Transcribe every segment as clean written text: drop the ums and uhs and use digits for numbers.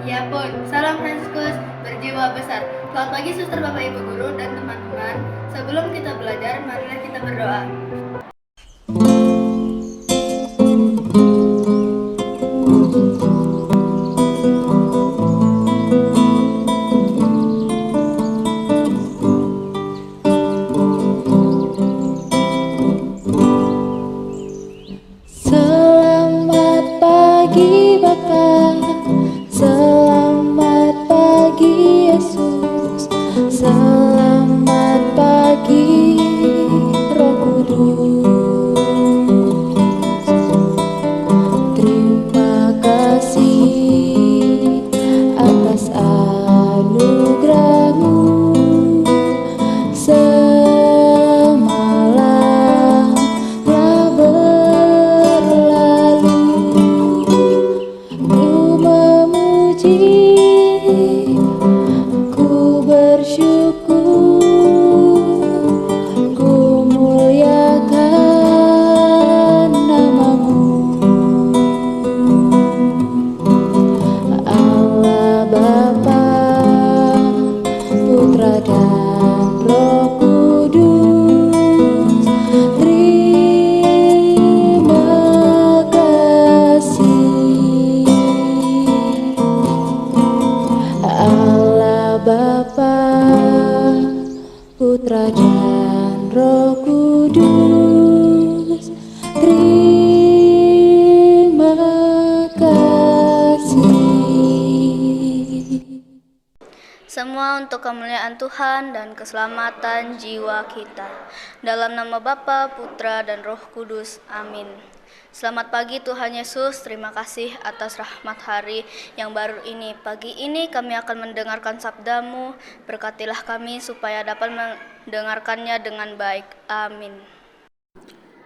Ya pun, salam Fransiskus berjiwa besar. Selamat pagi suster, bapak, ibu guru, dan teman-teman. Sebelum kita belajar, marilah kita berdoa. Selamat pagi Bapa, selamat pagi Yesus, selamat pagi Roh Kudus. Terima kasih atas anugerah-Mu. Semalam telah berlalu, ku memuji, ku bersyukur, ku muliakan nama-Mu. Allah Bapa, Putra dan Roh Kudus, terima kasih. Allah Bapa, Putra dan Roh Kudus, terima kasih. Semua untuk kemuliaan Tuhan dan keselamatan jiwa kita. Dalam nama Bapa, Putra, dan Roh Kudus. Amin. Selamat pagi Tuhan Yesus, terima kasih atas rahmat hari yang baru ini. Pagi ini kami akan mendengarkan sabda-Mu, berkatilah kami supaya dapat mendengarkannya dengan baik. Amin.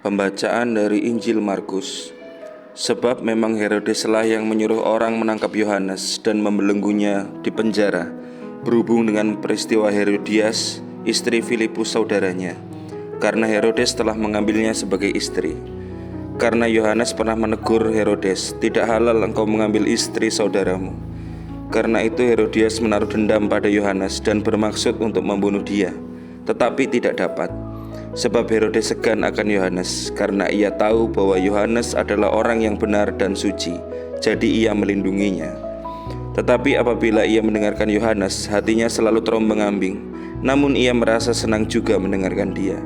Pembacaan dari Injil Markus. Sebab memang Herodeslah yang menyuruh orang menangkap Yohanes dan membelenggunya di penjara, berhubung dengan peristiwa Herodias, istri Filipus saudaranya, karena Herodes telah mengambilnya sebagai istri. Karena Yohanes pernah menegur Herodes, tidak halal engkau mengambil istri saudaramu. Karena itu Herodias menaruh dendam pada Yohanes dan bermaksud untuk membunuh dia, tetapi tidak dapat. Sebab Herodes segan akan Yohanes, karena ia tahu bahwa Yohanes adalah orang yang benar dan suci, jadi ia melindunginya. Tetapi apabila ia mendengarkan Yohanes, hatinya selalu terombang-ambing, namun ia merasa senang juga mendengarkan dia.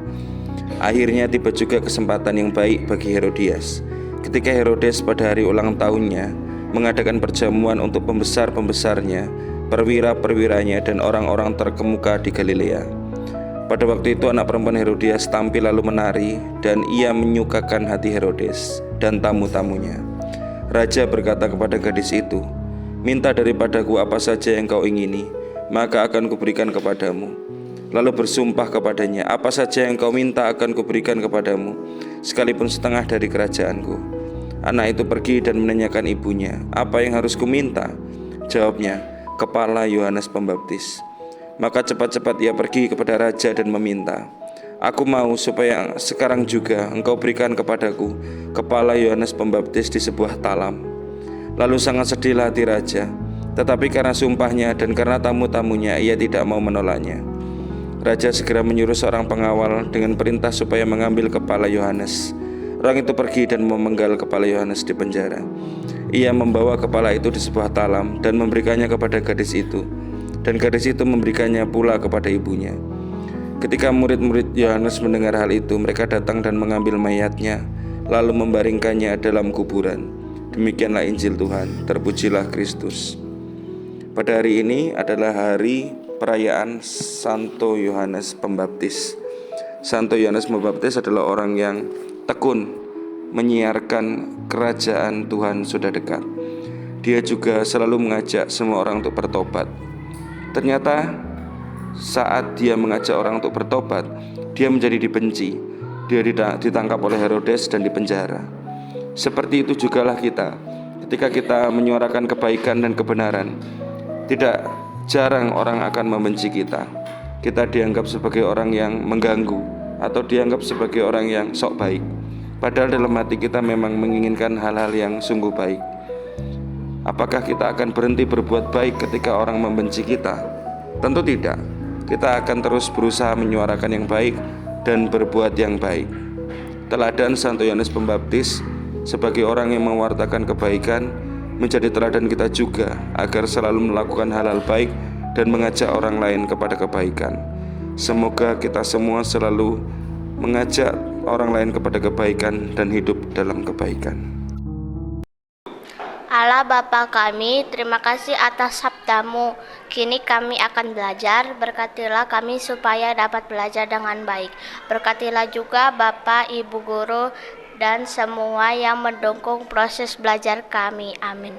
Akhirnya tiba juga kesempatan yang baik bagi Herodias, ketika Herodes pada hari ulang tahunnya mengadakan perjamuan untuk pembesar-pembesarnya, perwira-perwiranya, dan orang-orang terkemuka di Galilea. Pada waktu itu anak perempuan Herodias tampil lalu menari, dan ia menyukakan hati Herodes dan tamu-tamunya. Raja berkata kepada gadis itu, "Minta daripadaku apa saja yang kau ingini, maka akan kuberikan kepadamu." Lalu bersumpah kepadanya, "Apa saja yang kau minta akan kuberikan kepadamu, sekalipun setengah dari kerajaanku." Anak itu pergi dan menanyakan ibunya, "Apa yang harus kuminta?" Jawabnya, "Kepala Yohanes Pembaptis." Maka cepat-cepat ia pergi kepada raja dan meminta, "Aku mau supaya sekarang juga engkau berikan kepadaku kepala Yohanes Pembaptis di sebuah talam." Lalu sangat sedihlah hati raja, tetapi karena sumpahnya dan karena tamu-tamunya ia tidak mau menolaknya. Raja segera menyuruh seorang pengawal dengan perintah supaya mengambil kepala Yohanes. Orang itu pergi dan memenggal kepala Yohanes di penjara. Ia membawa kepala itu di sebuah talam dan memberikannya kepada gadis itu, dan gadis itu memberikannya pula kepada ibunya. Ketika murid-murid Yohanes mendengar hal itu, mereka datang dan mengambil mayatnya, lalu membaringkannya dalam kuburan. Demikianlah Injil Tuhan, terpujilah Kristus. Pada hari ini adalah hari perayaan Santo Yohanes Pembaptis. Santo Yohanes Pembaptis adalah orang yang tekun menyiarkan kerajaan Tuhan sudah dekat. Dia juga selalu mengajak semua orang untuk bertobat. Ternyata saat dia mengajak orang untuk bertobat, dia menjadi dibenci. Dia ditangkap oleh Herodes dan dipenjara. Seperti itu jugalah kita. Ketika kita menyuarakan kebaikan dan kebenaran, tidak jarang orang akan membenci kita. Kita dianggap sebagai orang yang mengganggu, atau dianggap sebagai orang yang sok baik. Padahal dalam hati kita memang menginginkan hal-hal yang sungguh baik. Apakah kita akan berhenti berbuat baik ketika orang membenci kita? Tentu tidak. Kita akan terus berusaha menyuarakan yang baik dan berbuat yang baik. Teladan Santo Yohanes Pembaptis sebagai orang yang mewartakan kebaikan menjadi teladan kita juga, agar selalu melakukan hal-hal baik dan mengajak orang lain kepada kebaikan. Semoga kita semua selalu mengajak orang lain kepada kebaikan dan hidup dalam kebaikan. Allah Bapa kami, terima kasih atas sabdamu. Kini kami akan belajar, berkatilah kami supaya dapat belajar dengan baik. Berkatilah juga Bapak, Ibu Guru, dan semua yang mendukung proses belajar kami. Amin.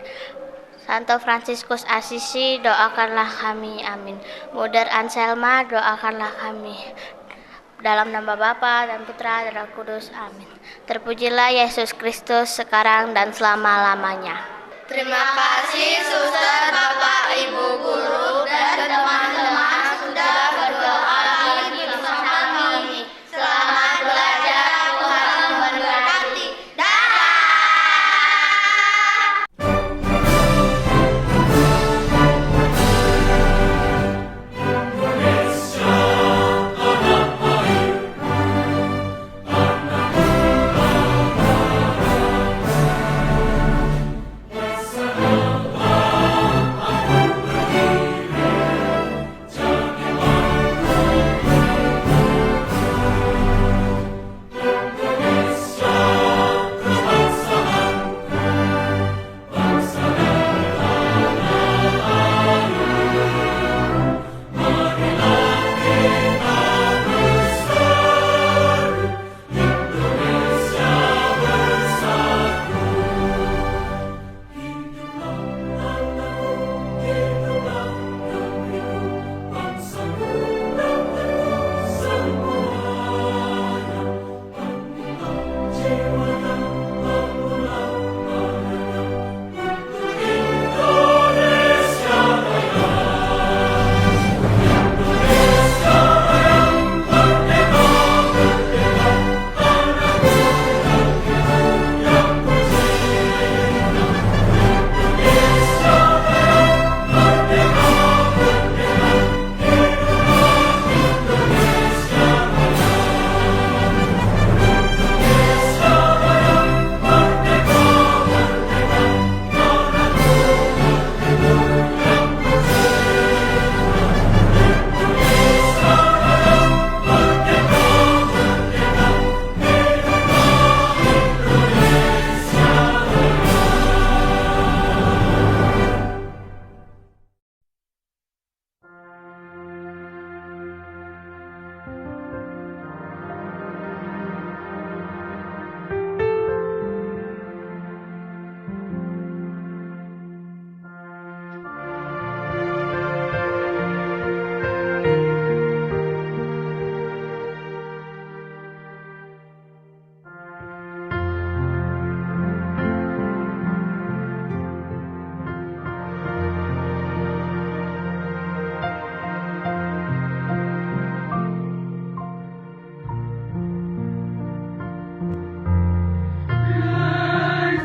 Santo Fransiskus Asisi, doakanlah kami. Amin. Muder Anselma, doakanlah kami. Dalam nama Bapa dan Putra dan Roh Kudus. Amin. Terpujilah Yesus Kristus sekarang dan selama-lamanya. Terima kasih suster, Bapak, Ibu Guru, dan teman-teman sudah berdoa lagi bersama kami. Selamat belajar, Tuhan memberkati. Dadah!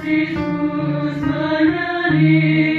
Yesus menyanyi